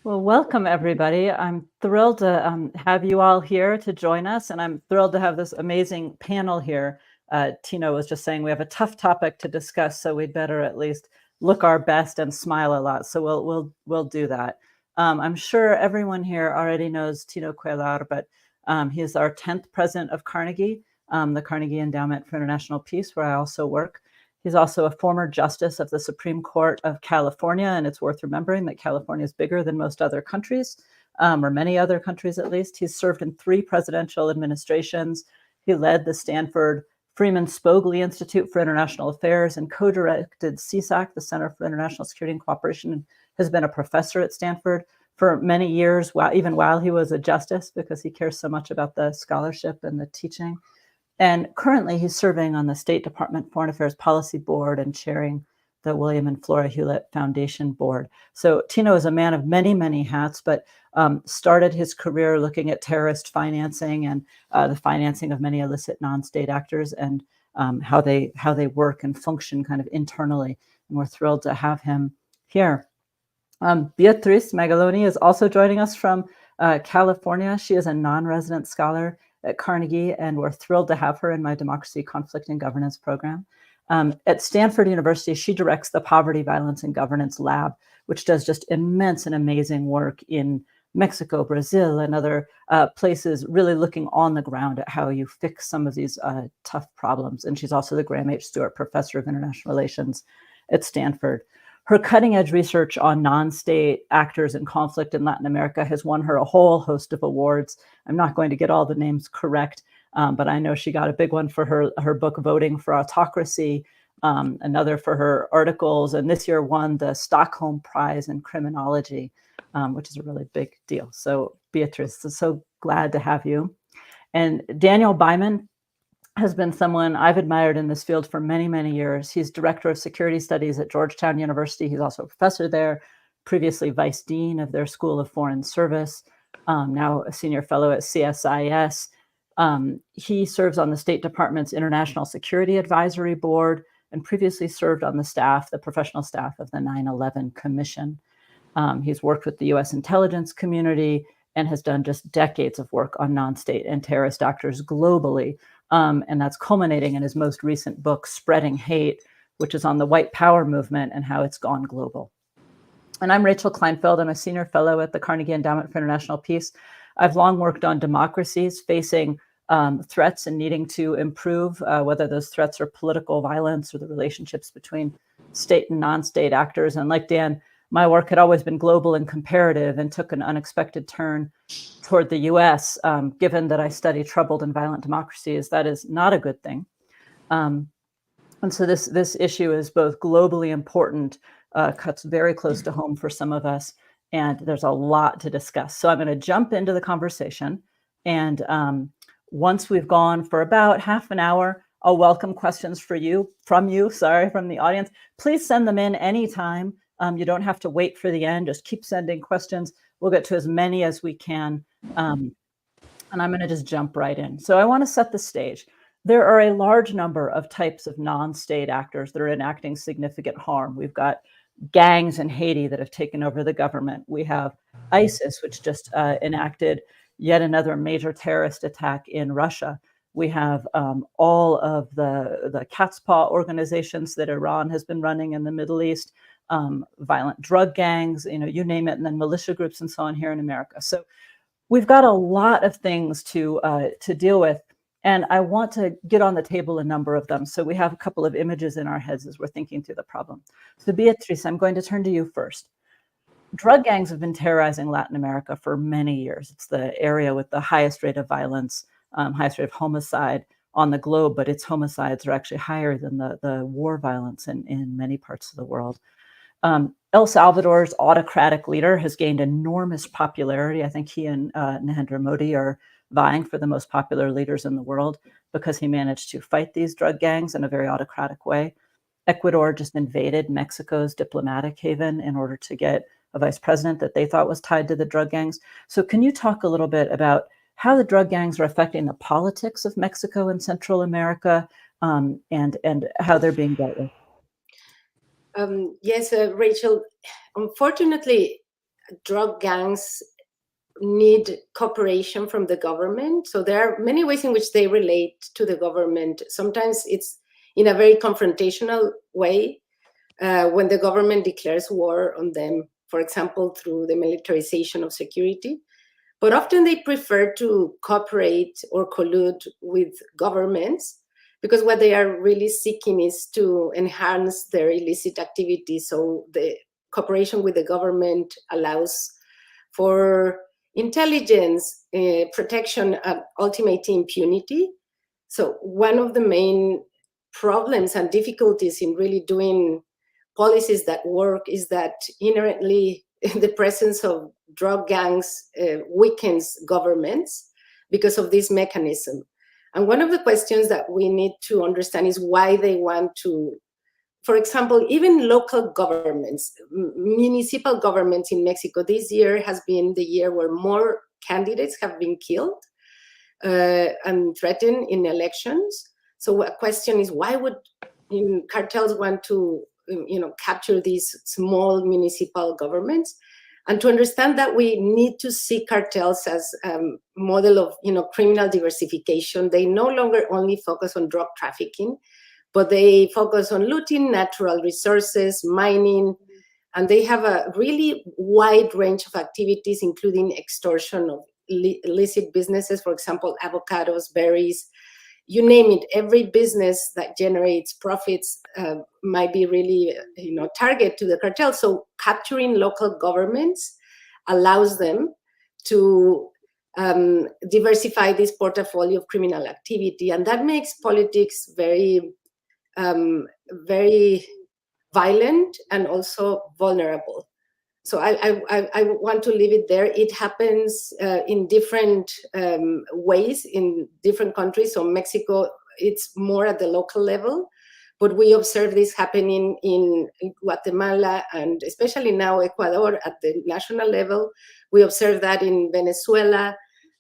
Well, welcome everybody. I'm thrilled to have you all here to join us, and I'm thrilled to have this amazing panel here. Tino was just saying we have a tough topic to discuss, so we'd better at least look our best and smile a lot. So we'll do that. I'm sure everyone here already knows Tino Cuellar, but he is our 10th president of Carnegie, the Carnegie Endowment for International Peace, where I also work. He's also a former justice of the Supreme Court of California, and it's worth remembering that California is bigger than most other countries, or many other countries at least. He's served in 3 presidential administrations. He led the Stanford Freeman Spogli Institute for International Affairs and co-directed CSAC, the Center for International Security and Cooperation, and has been a professor at Stanford for many years, even while he was a justice, because he cares so much about the scholarship and the teaching. And currently he's serving on the State Department Foreign Affairs Policy Board and chairing the William and Flora Hewlett Foundation Board. So Tino is a man of many, many hats, but started his career looking at terrorist financing and the financing of many illicit non-state actors and how they work and function kind of internally. And we're thrilled to have him here. Beatriz Magaloni is also joining us from California. She is a non-resident scholar at Carnegie, and we're thrilled to have her in my Democracy, Conflict, and Governance program. At Stanford University, she directs the Poverty, Violence, and Governance Lab, which does just immense and amazing work in Mexico, Brazil, and other places, really looking on the ground at how you fix some of these tough problems. And she's also the Graham H. Stewart Professor of International Relations at Stanford. Her cutting-edge research on non-state actors in conflict in Latin America has won her a whole host of awards. I'm not going to get all the names correct, but I know she got a big one for her book, Voting for Autocracy, another for her articles, and this year won the Stockholm Prize in Criminology, which is a really big deal. So Beatriz, so glad to have you. And Daniel Byman has been someone I've admired in this field for many, many years. He's director of security studies at Georgetown University. He's also a professor there, previously vice dean of their School of Foreign Service, now a senior fellow at CSIS. He serves on the State Department's International Security Advisory Board and previously served on the professional staff of the 9/11 Commission. He's worked with the US intelligence community and has done just decades of work on non-state and terrorist actors globally. And that's culminating in his most recent book, Spreading Hate, which is on the white power movement and how it's gone global. And I'm Rachel Kleinfeld. I'm a senior fellow at the Carnegie Endowment for International Peace. I've long worked on democracies facing threats and needing to improve, whether those threats are political violence or the relationships between state and non-state actors. And like Dan, my work had always been global and comparative and took an unexpected turn toward the US, given that I study troubled and violent democracies. That is not a good thing. And so this issue is both globally important, cuts very close to home for some of us, and there's a lot to discuss. So I'm going to jump into the conversation. And once we've gone for about half an hour, I'll welcome questions from the audience. Please send them in anytime. You don't have to wait for the end. Just keep sending questions. We'll get to as many as we can. And I'm going to just jump right in. So I want to set the stage. There are a large number of types of non-state actors that are enacting significant harm. We've got gangs in Haiti that have taken over the government. We have ISIS, which just enacted yet another major terrorist attack in Russia. We have all of the cat's paw organizations that Iran has been running in the Middle East, violent drug gangs, you name it, and then militia groups and so on here in America. So we've got a lot of things to deal with, and I want to get on the table a number of them. So we have a couple of images in our heads as we're thinking through the problem. So Beatriz, I'm going to turn to you first. Drug gangs have been terrorizing Latin America for many years. It's the area with the highest rate of violence, highest rate of homicide on the globe, but its homicides are actually higher than the war violence in many parts of the world. El Salvador's autocratic leader has gained enormous popularity. I think he and Narendra Modi are vying for the most popular leaders in the world because he managed to fight these drug gangs in a very autocratic way. Ecuador just invaded Mexico's diplomatic haven in order to get a vice president that they thought was tied to the drug gangs. So can you talk a little bit about how the drug gangs are affecting the politics of Mexico and Central America, and how they're being dealt with? Yes, Rachel, unfortunately, drug gangs need cooperation from the government. So there are many ways in which they relate to the government. Sometimes it's in a very confrontational way, when the government declares war on them, for example, through the militarization of security. But often they prefer to cooperate or collude with governments, because what they are really seeking is to enhance their illicit activity. So the cooperation with the government allows for intelligence, protection, and ultimately impunity. So one of the main problems and difficulties in really doing policies that work is that inherently the presence of drug gangs weakens governments because of this mechanism. And one of the questions that we need to understand is why they want to, for example, even local governments, municipal governments in Mexico, this year has been the year where more candidates have been killed and threatened in elections. So a question is, why would cartels want to capture these small municipal governments? And to understand that, we need to see cartels as a model of criminal diversification. They no longer only focus on drug trafficking, but they focus on looting natural resources, mining, and they have a really wide range of activities, including extortion of illicit businesses, for example, avocados, berries, you name it. Every business that generates profits might be really target to the cartel. So capturing local governments allows them to diversify this portfolio of criminal activity, and that makes politics very very violent and also vulnerable. So I want to leave it there. It happens in different ways in different countries. So Mexico, it's more at the local level, but we observe this happening in Guatemala and especially now Ecuador at the national level. We observe that in Venezuela.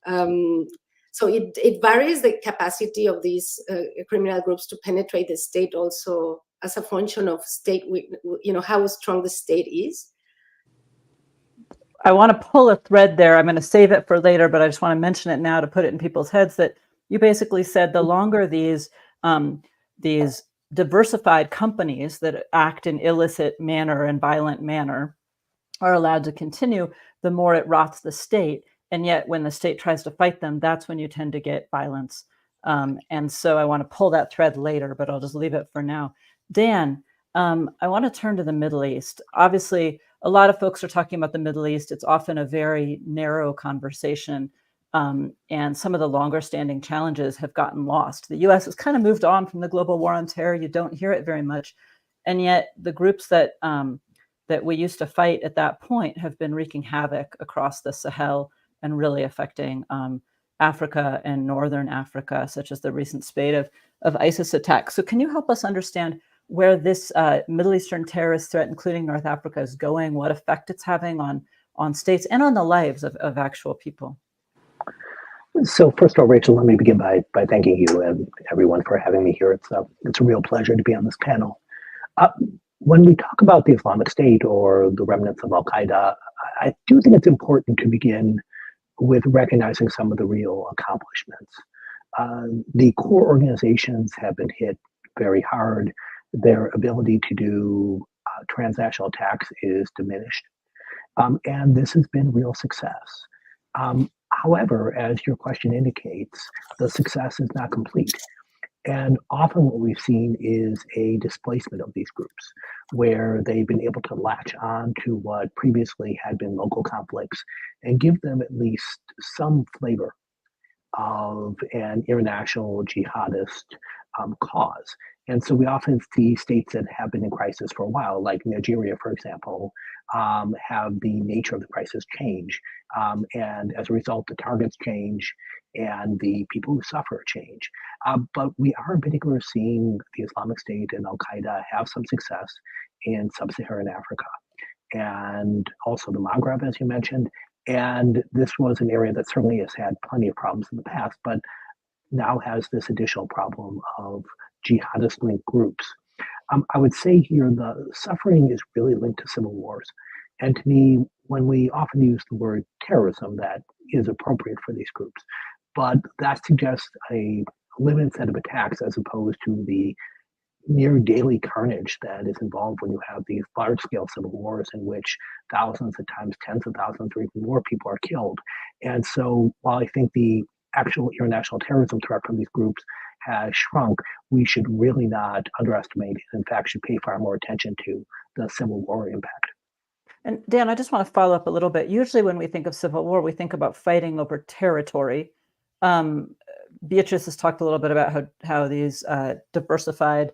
So it varies the capacity of these criminal groups to penetrate the state, also as a function of state, how strong the state is. I want to pull a thread there. I'm going to save it for later, but I just want to mention it now to put it in people's heads that you basically said the longer these diversified companies that act in illicit manner and violent manner are allowed to continue, the more it rots the state. And yet when the state tries to fight them, that's when you tend to get violence. And so I want to pull that thread later, but I'll just leave it for now. Dan, I want to turn to the Middle East. Obviously, a lot of folks are talking about the Middle East. It's often a very narrow conversation. And some of the longer standing challenges have gotten lost. The US has kind of moved on from the global war on terror. You don't hear it very much. And yet the groups that we used to fight at that point have been wreaking havoc across the Sahel and really affecting Africa and Northern Africa, such as the recent spate of ISIS attacks. So can you help us understand where this Middle Eastern terrorist threat, including North Africa, is going, what effect it's having on states and on the lives of actual people? So first of all, Rachel, let me begin by thanking you and everyone for having me here. It's a real pleasure to be on this panel. When we talk about the Islamic State or the remnants of Al-Qaeda, I do think it's important to begin with recognizing some of the real accomplishments. The core organizations have been hit very hard. Their ability to do transnational attacks is diminished. And this has been real success. However, as your question indicates, the success is not complete. And often what we've seen is a displacement of these groups, where they've been able to latch on to what previously had been local conflicts and give them at least some flavor of an international jihadist cause. And so we often see states that have been in crisis for a while, like Nigeria, for example, have the nature of the crisis change. And as a result, the targets change and the people who suffer change. But we are in particular seeing the Islamic State and Al-Qaeda have some success in sub-Saharan Africa and also the Maghreb, as you mentioned. And this was an area that certainly has had plenty of problems in the past, but now has this additional problem of jihadist-linked groups. I would say here the suffering is really linked to civil wars. And to me, when we often use the word terrorism, that is appropriate for these groups. But that suggests a limited set of attacks as opposed to the near daily carnage that is involved when you have these large scale civil wars in which thousands, at times tens of thousands or even more people are killed. And so while I think the actual international terrorism threat from these groups has shrunk, we should really not underestimate it. In fact, should pay far more attention to the civil war impact. And Dan, I just want to follow up a little bit. Usually when we think of civil war, we think about fighting over territory. Beatrice has talked a little bit about how these diversified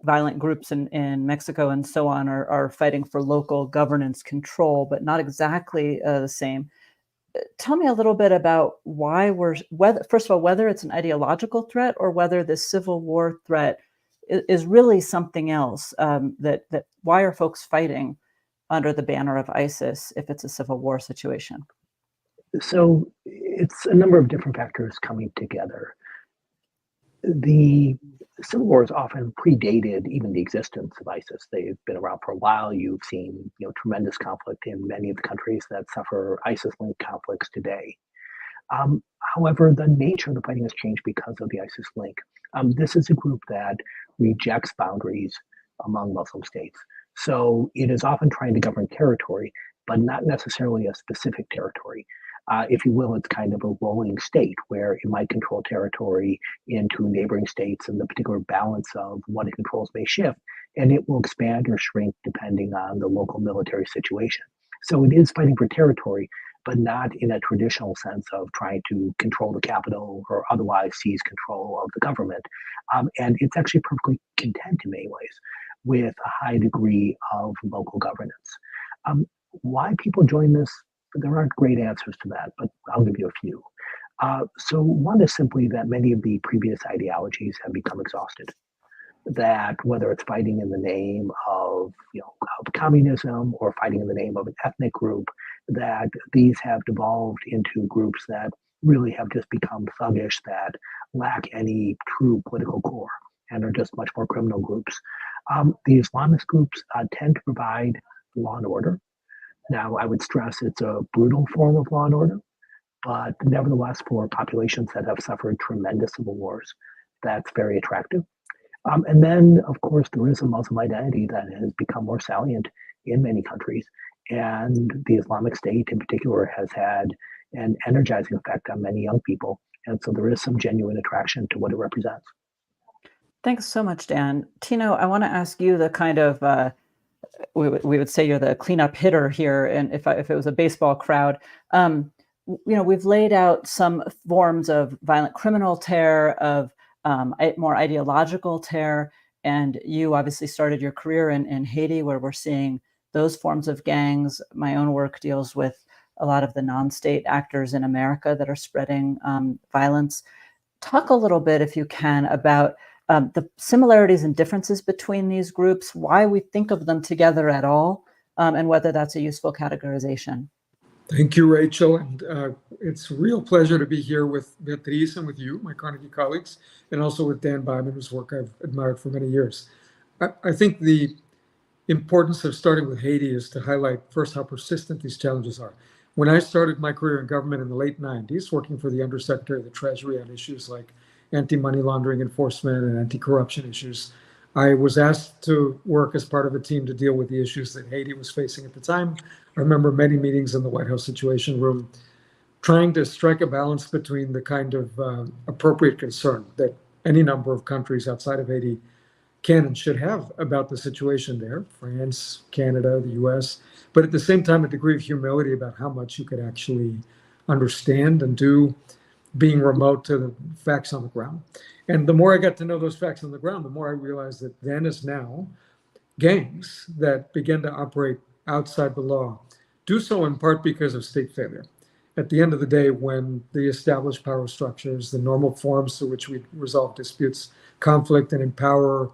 violent groups in Mexico and so on are fighting for local governance control, but not exactly the same. Tell me a little bit about first of all, whether it's an ideological threat or whether this civil war threat is really something else. That why are folks fighting under the banner of ISIS if it's a civil war situation? So it's a number of different factors coming together. The civil wars often predated even the existence of ISIS. They've been around for a while. You've seen, tremendous conflict in many of the countries that suffer ISIS-linked conflicts today. However, the nature of the fighting has changed because of the ISIS link. This is a group that rejects boundaries among Muslim states. So it is often trying to govern territory, but not necessarily a specific territory. If you will, it's kind of a rolling state where it might control territory into neighboring states, and the particular balance of what it controls may shift, and it will expand or shrink depending on the local military situation. So it is fighting for territory, but not in a traditional sense of trying to control the capital or otherwise seize control of the government. And it's actually perfectly content in many ways with a high degree of local governance. Why people join this? There aren't great answers to that, but I'll give you a few. So one is simply that many of the previous ideologies have become exhausted. That whether it's fighting in the name of, of communism or fighting in the name of an ethnic group, that these have devolved into groups that really have just become thuggish, that lack any true political core and are just much more criminal groups. The Islamist groups tend to provide law and order. Now, I would stress it's a brutal form of law and order, but nevertheless, for populations that have suffered tremendous civil wars, that's very attractive. And then, of course, there is a Muslim identity that has become more salient in many countries. And the Islamic State, in particular, has had an energizing effect on many young people. And so there is some genuine attraction to what it represents. Thanks so much, Dan. Tino, I want to ask you the kind of we would say you're the cleanup hitter here, and if it was a baseball crowd, we've laid out some forms of violent criminal terror, of more ideological terror, and you obviously started your career in Haiti, where we're seeing those forms of gangs. My own work deals with a lot of the non-state actors in America that are spreading violence. Talk a little bit, if you can, about the similarities and differences between these groups, why we think of them together at all, and whether that's a useful categorization. Thank you, Rachel. And it's a real pleasure to be here with Beatriz and with you, my Carnegie colleagues, and also with Dan Byman, whose work I've admired for many years. I think the importance of starting with Haiti is to highlight first how persistent these challenges are. When I started my career in government in the late 90s, working for the Undersecretary of the Treasury on issues like anti-money laundering enforcement and anti-corruption issues, I was asked to work as part of a team to deal with the issues that Haiti was facing at the time. I remember many meetings in the White House Situation Room trying to strike a balance between the kind of appropriate concern that any number of countries outside of Haiti can and should have about the situation there, France, Canada, the US, but at the same time, a degree of humility about how much you could actually understand and do, being remote to the facts on the ground. And the more I got to know those facts on the ground, the more I realized that then as now, gangs that begin to operate outside the law do so in part because of state failure. At the end of the day, when the established power structures, the normal forms through which we resolve disputes, conflict, and empower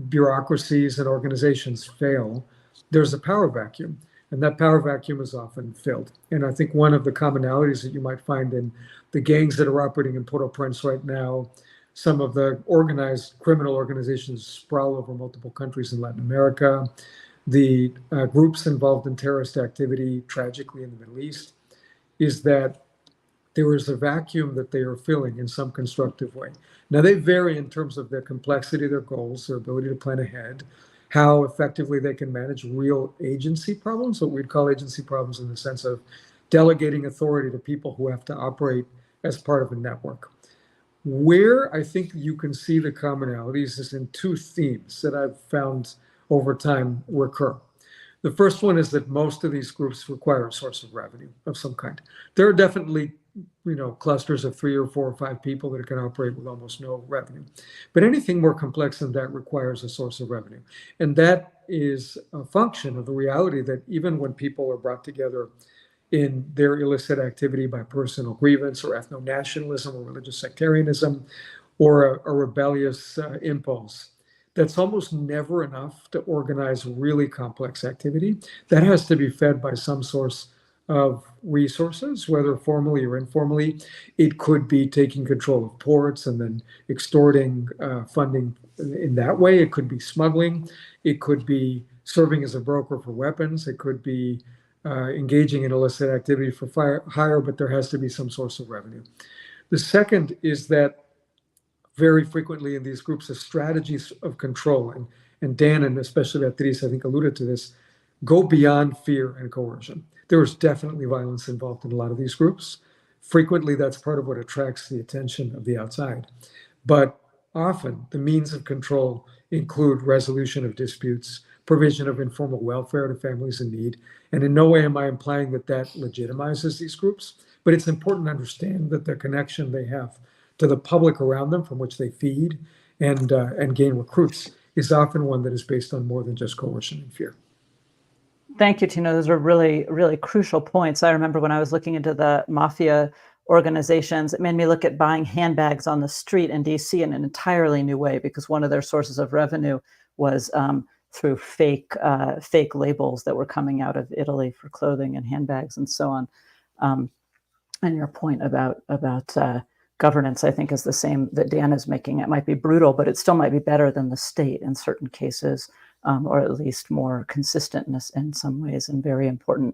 bureaucracies and organizations fail, there's a power vacuum. And that power vacuum is often filled. And I think one of the commonalities that you might find in the gangs that are operating in Port-au-Prince right now, some of the organized criminal organizations sprawl over multiple countries in Latin America, the groups involved in terrorist activity, tragically in the Middle East, is that there is a vacuum that they are filling in some constructive way. Now, they vary in terms of their complexity, their goals, their ability to plan ahead, how effectively they can manage real agency problems, what we'd call agency problems in the sense of delegating authority to people who have to operate as part of a network. Where I think you can see the commonalities is in two themes that I've found over time recur. The first one is that most of these groups require a source of revenue of some kind. There are definitely, clusters of 3 or 4 or 5 people that can operate with almost no revenue. But anything more complex than that requires a source of revenue. And that is a function of the reality that even when people are brought together in their illicit activity by personal grievance or ethno-nationalism or religious sectarianism or a rebellious impulse, that's almost never enough to organize really complex activity. That has to be fed by some source of resources, whether formally or informally. It could be taking control of ports and then extorting funding in that way. It could be smuggling. It could be serving as a broker for weapons. It could be engaging in illicit activity for hire, but there has to be some source of revenue. The second is that very frequently in these groups, the strategies of control, and Dan and especially Beatriz, I think, alluded to this, go beyond fear and coercion. There is definitely violence involved in a lot of these groups. Frequently, that's part of what attracts the attention of the outside. But often, the means of control include resolution of disputes, provision of informal welfare to families in need. And in no way am I implying that that legitimizes these groups, but it's important to understand that the connection they have to the public around them from which they feed and gain recruits is often one that is based on more than just coercion and fear. Thank you, Tino. Those are really, really crucial points. I remember when I was looking into the mafia organizations, it made me look at buying handbags on the street in DC in an entirely new way, because one of their sources of revenue was through fake labels that were coming out of Italy for clothing and handbags and so on. And your point about governance, I think, is the same that Dan is making. It might be brutal, but it still might be better than the state in certain cases, or at least more consistentness in some ways, and very important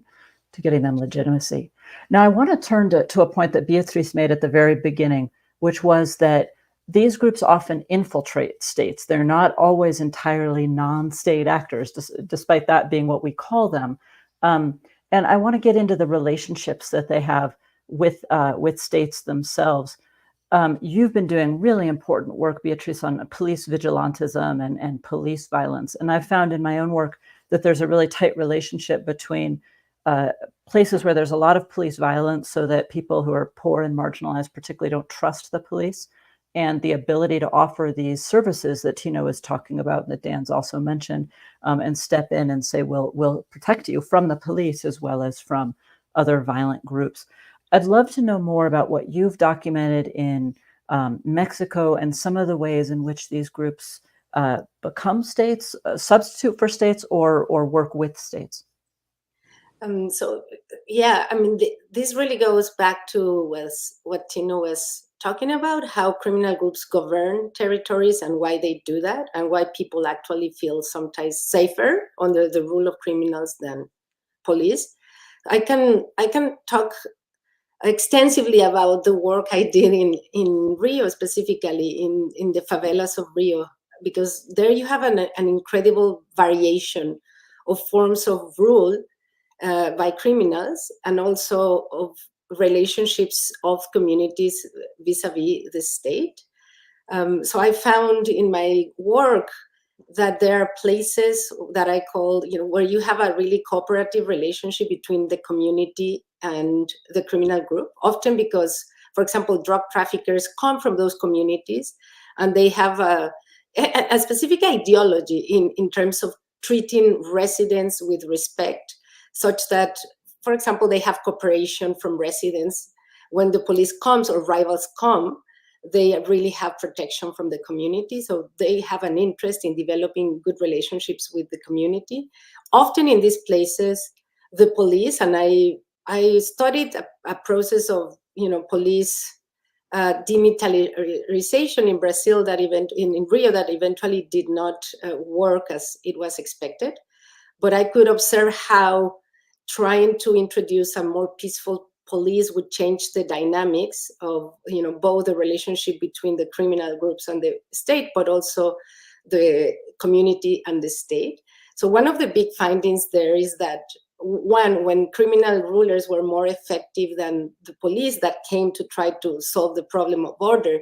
to getting them legitimacy. Now, I want to turn to a point that Beatriz made at the very beginning, which was that these groups often infiltrate states. They're not always entirely non-state actors, despite that being what we call them. And I want to get into the relationships that they have with states themselves. You've been doing really important work, Beatriz, on police vigilantism and police violence. And I've found in my own work that there's a really tight relationship between places where there's a lot of police violence, so that people who are poor and marginalized particularly don't trust the police, and the ability to offer these services that Tino is talking about, and that Dan's also mentioned, and step in and say, we'll protect you from the police as well as from other violent groups. I'd love to know more about what you've documented in Mexico and some of the ways in which these groups become states, substitute for states, or work with states. So, yeah, I mean, this really goes back to what Tino was talking about, how criminal groups govern territories and why they do that, and why people actually feel sometimes safer under the rule of criminals than police. I can talk extensively about the work I did in Rio, specifically in the favelas of Rio, because there you have an incredible variation of forms of rule by criminals, and also of relationships of communities vis-a-vis the state. So I found in my work that there are places that I call, where you have a really cooperative relationship between the community and the criminal group, often because, for example, drug traffickers come from those communities, and they have a specific ideology in terms of treating residents with respect, such that, for example, they have cooperation from residents. When the police comes or rivals come, they really have protection from the community. So they have an interest in developing good relationships with the community. Often in these places, the police, and I studied a process of, police demilitarization in Brazil in Rio that eventually did not work as it was expected. but I could observe how trying to introduce a more peaceful police would change the dynamics of, both the relationship between the criminal groups and the state, but also the community and the state. So one of the big findings there is that, one, when criminal rulers were more effective than the police that came to try to solve the problem of order,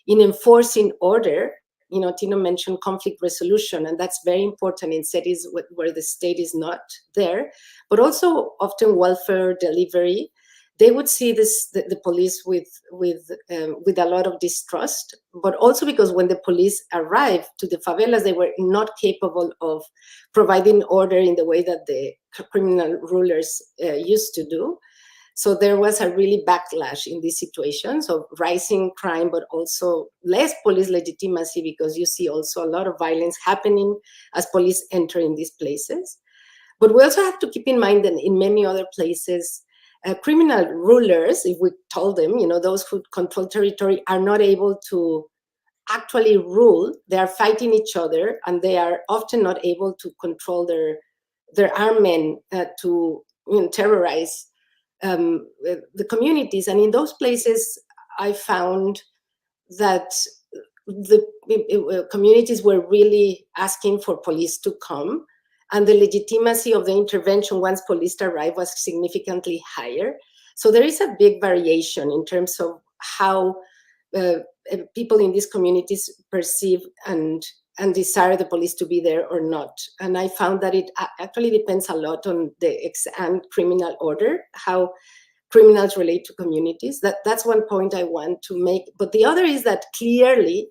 in enforcing order, Tino mentioned conflict resolution, and that's very important in cities where the state is not there, but also often welfare delivery. They would see the police with a lot of distrust, but also because when the police arrived to the favelas, they were not capable of providing order in the way that the criminal rulers used to do. So there was a really backlash in this situation. So rising crime, but also less police legitimacy, because you see also a lot of violence happening as police enter in these places. But we also have to keep in mind that in many other places, criminal rulers, if we told them, those who control territory are not able to actually rule. They are fighting each other, and they are often not able to control their armed men to terrorize the communities. And in those places, I found that the communities were really asking for police to come, and the legitimacy of the intervention once police arrived was significantly higher. So there is a big variation in terms of how people in these communities perceive and desire the police to be there or not. And I found that it actually depends a lot on the ex-ante criminal order, how criminals relate to communities. That's one point I want to make. But the other is that clearly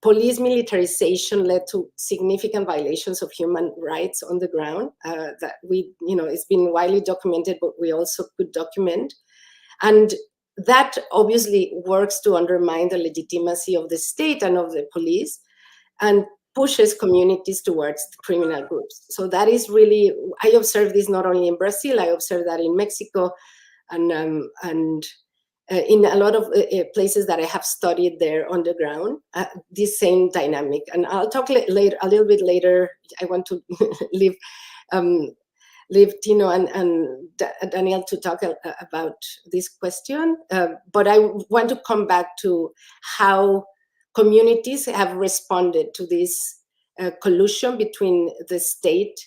police militarization led to significant violations of human rights on the ground that it's been widely documented, but we also could document. And that obviously works to undermine the legitimacy of the state and of the police, and pushes communities towards criminal groups. So that is really, I observe this not only in Brazil, I observe that in Mexico, and in a lot of places that I have studied there on the ground, this same dynamic. And I'll talk a little bit later. I want to leave Tino and Daniel to talk about this question. But I want to come back to how communities have responded to this collusion between the state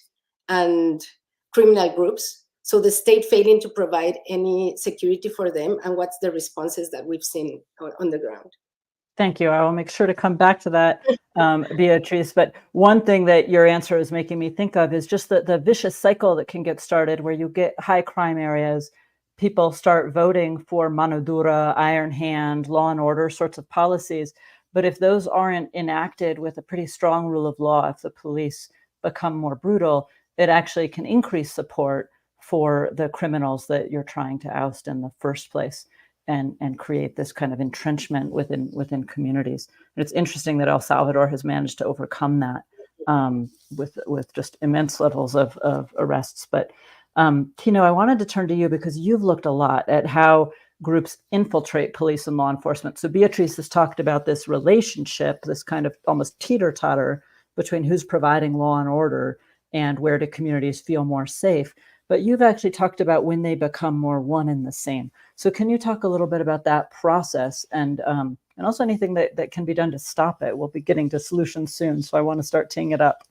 and criminal groups. So the state failing to provide any security for them, and what's the responses that we've seen on the ground. Thank you. I will make sure to come back to that, Beatriz. But one thing that your answer is making me think of is just the vicious cycle that can get started where you get high crime areas, people start voting for mano dura, iron hand, law and order sorts of policies. But if those aren't enacted with a pretty strong rule of law, if the police become more brutal, it actually can increase support for the criminals that you're trying to oust in the first place, and create this kind of entrenchment within communities. And it's interesting that El Salvador has managed to overcome that with just immense levels of arrests. But Tino, I wanted to turn to you because you've looked a lot at how groups infiltrate police and law enforcement. So Beatriz has talked about this relationship, this kind of almost teeter-totter between who's providing law and order and where do communities feel more safe. But you've actually talked about when they become more one and the same. So can you talk a little bit about that process and also anything that can be done to stop it? We'll be getting to solutions soon, so I want to start teeing it up.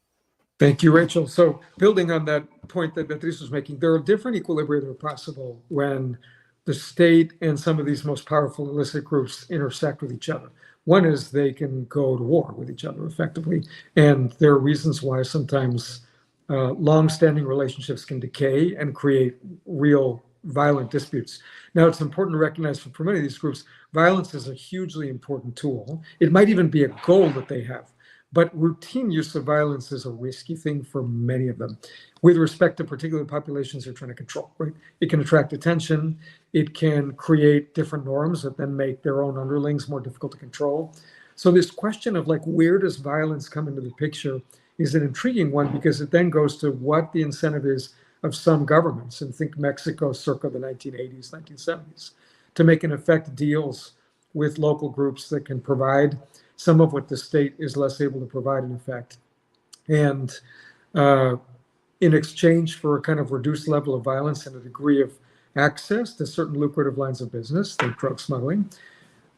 Thank you, Rachel. So building on that point that Beatriz was making, there are different equilibria that are possible when the state and some of these most powerful illicit groups intersect with each other. One is they can go to war with each other effectively. And there are reasons why sometimes long-standing relationships can decay and create real violent disputes. Now, it's important to recognize for many of these groups, violence is a hugely important tool. It might even be a goal that they have. But routine use of violence is a risky thing for many of them with respect to particular populations they're trying to control, right? It can attract attention. It can create different norms that then make their own underlings more difficult to control. So this question of where does violence come into the picture is an intriguing one, because it then goes to what the incentive is of some governments, and think Mexico circa the 1980s, 1970s, to make in effect deals with local groups that can provide some of what the state is less able to provide in effect. And in exchange for a kind of reduced level of violence and a degree of access to certain lucrative lines of business, like drug smuggling,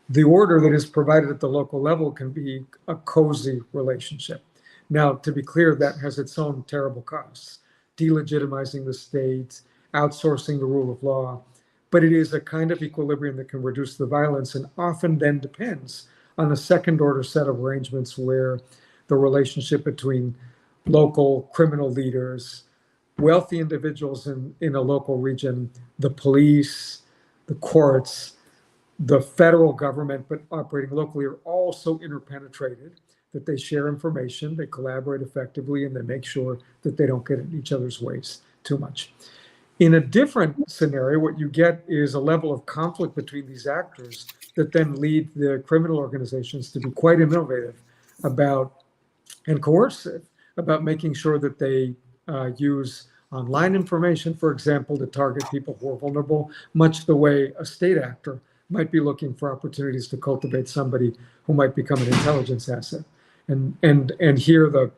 the order that is provided at the local level can be a cozy relationship. Now, to be clear, that has its own terrible costs, delegitimizing the state, outsourcing the rule of law, but it is a kind of equilibrium that can reduce the violence and often then depends on a second order set of arrangements where the relationship between local criminal leaders, wealthy individuals in a local region, the police, the courts, the federal government, but operating locally, are all so interpenetrated that they share information, they collaborate effectively, and they make sure that they don't get in each other's ways too much. In a different scenario, what you get is a level of conflict between these actors that then lead the criminal organizations to be quite innovative about and coercive about making sure that they use online information, for example, to target people who are vulnerable, much the way a state actor might be looking for opportunities to cultivate somebody who might become an intelligence asset. And here the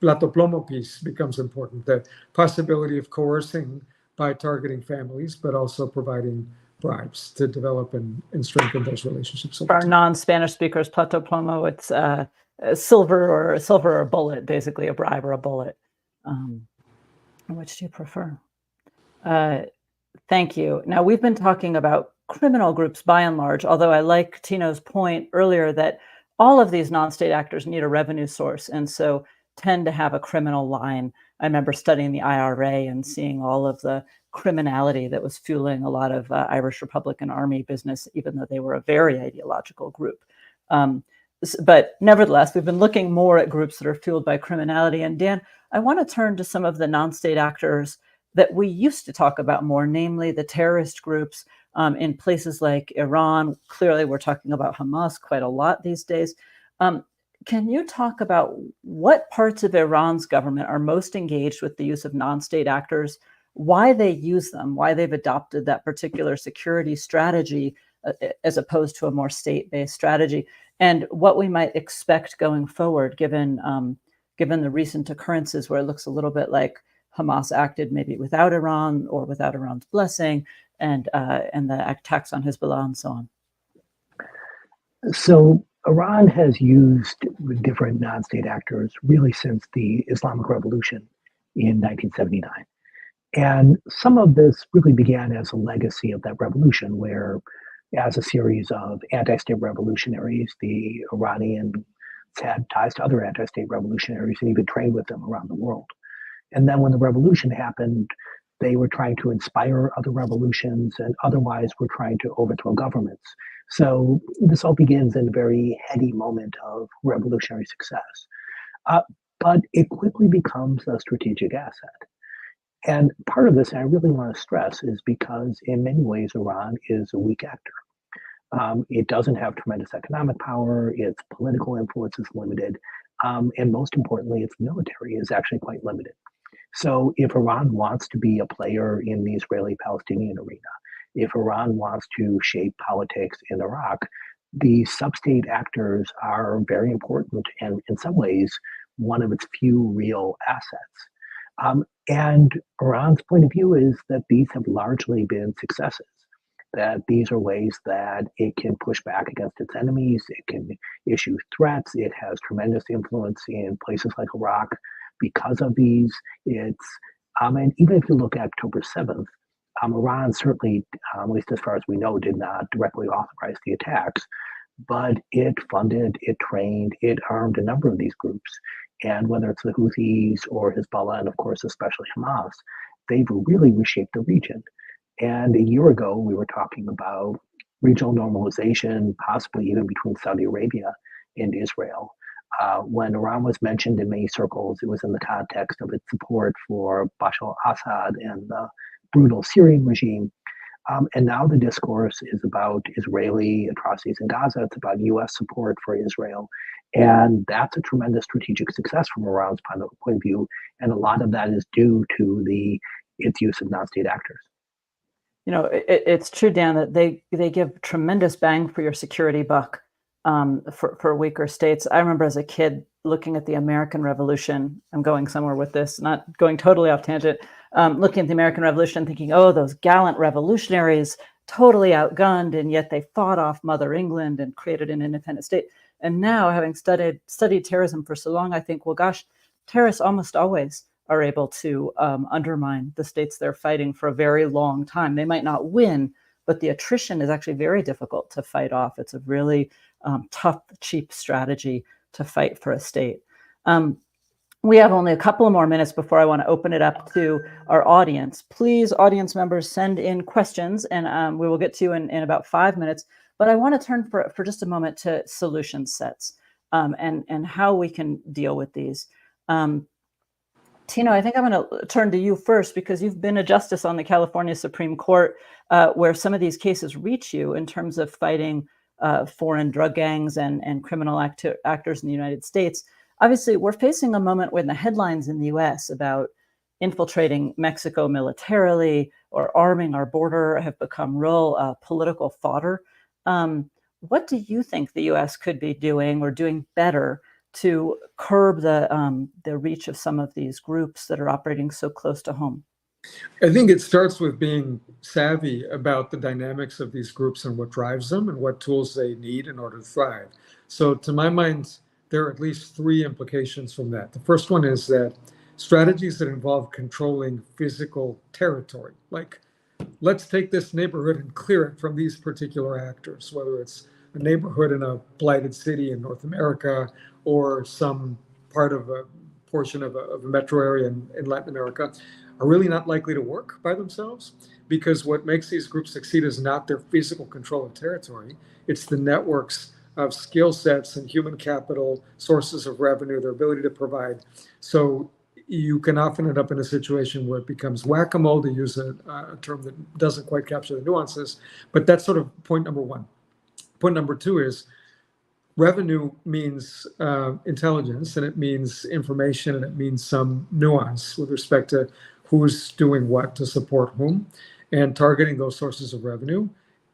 plato plomo piece becomes important, the possibility of coercing by targeting families, but also providing bribes to develop and strengthen those relationships. For our non-Spanish speakers, plato plomo, it's a silver or a bullet, basically a bribe or a bullet. Which do you prefer? Thank you. Now, we've been talking about criminal groups by and large, although I like Tino's point earlier that all of these non-state actors need a revenue source and so tend to have a criminal line. I remember studying the IRA and seeing all of the criminality that was fueling a lot of Irish Republican Army business, even though they were a very ideological group. But nevertheless, we've been looking more at groups that are fueled by criminality. And Dan, I want to turn to some of the non-state actors that we used to talk about more, namely the terrorist groups in places like Iran. Clearly, we're talking about Hamas quite a lot these days. Can you talk about what parts of Iran's government are most engaged with the use of non-state actors, why they use them, why they've adopted that particular security strategy as opposed to a more state-based strategy, and what we might expect going forward, given the recent occurrences where it looks a little bit like Hamas acted maybe without Iran or without Iran's blessing, and the attacks on Hezbollah and so on. So Iran has used different non-state actors really since the Islamic Revolution in 1979. And some of this really began as a legacy of that revolution, where as a series of anti-state revolutionaries, the Iranians had ties to other anti-state revolutionaries and even trained with them around the world. And then when the revolution happened, they were trying to inspire other revolutions and otherwise were trying to overthrow governments. So this all begins in a very heady moment of revolutionary success. But it quickly becomes a strategic asset. And part of this, and I really want to stress, is because in many ways, Iran is a weak actor. It doesn't have tremendous economic power, its political influence is limited, and most importantly, its military is actually quite limited. So if Iran wants to be a player in the Israeli-Palestinian arena, if Iran wants to shape politics in Iraq, the sub-state actors are very important and in some ways one of its few real assets. And Iran's point of view is that these have largely been successes, that these are ways that it can push back against its enemies, it can issue threats, it has tremendous influence in places like Iraq because of these. And even if you look at October 7th, Iran certainly, at least as far as we know, did not directly authorize the attacks, but it funded, it trained, it armed a number of these groups. And whether it's the Houthis or Hezbollah, and of course, especially Hamas, they've really reshaped the region. And a year ago, we were talking about regional normalization, possibly even between Saudi Arabia and Israel. When Iran was mentioned in many circles, it was in the context of its support for Bashar al-Assad and the brutal Syrian regime. And now the discourse is about Israeli atrocities in Gaza. It's about US support for Israel. And that's a tremendous strategic success from Iran's point of view. And a lot of that is due to its use of non-state actors. You know, it's true, Dan, that they give tremendous bang for your security buck for weaker states. I remember as a kid looking at the American Revolution. I'm going somewhere with this, not going totally off tangent. Looking at the American Revolution, thinking, oh, those gallant revolutionaries, totally outgunned, and yet they fought off Mother England and created an independent state. And now, having studied terrorism for so long, I think, well, gosh, terrorists almost always are able to undermine the states they're fighting for a very long time. They might not win, but the attrition is actually very difficult to fight off. It's a really tough, cheap strategy to fight for a state. We have only a couple of more minutes before I want to open it up to our audience. Please, audience members, send in questions, and we will get to you in about 5 minutes. But I want to turn for just a moment to solution sets and how we can deal with these. Tino, I think I'm going to turn to you first, because you've been a justice on the California Supreme Court, where some of these cases reach you in terms of fighting foreign drug gangs and criminal actors in the United States. Obviously, we're facing a moment when the headlines in the US about infiltrating Mexico militarily or arming our border have become real political fodder. What do you think the US could be doing or doing better to curb the reach of some of these groups that are operating so close to home? I think it starts with being savvy about the dynamics of these groups and what drives them and what tools they need in order to thrive. So to my mind, there are at least 3 implications from that. The first one is that strategies that involve controlling physical territory, like let's take this neighborhood and clear it from these particular actors, whether it's a neighborhood in a blighted city in North America or some part of a portion of a metro area in Latin America, are really not likely to work by themselves, because what makes these groups succeed is not their physical control of territory. It's the networks of skill sets and human capital, sources of revenue, their ability to provide. So you can often end up in a situation where it becomes whack-a-mole, to use a term that doesn't quite capture the nuances. But that's sort of point number 1. Point number 2 is revenue means intelligence, and it means information, and it means some nuance with respect to who's doing what to support whom. And targeting those sources of revenue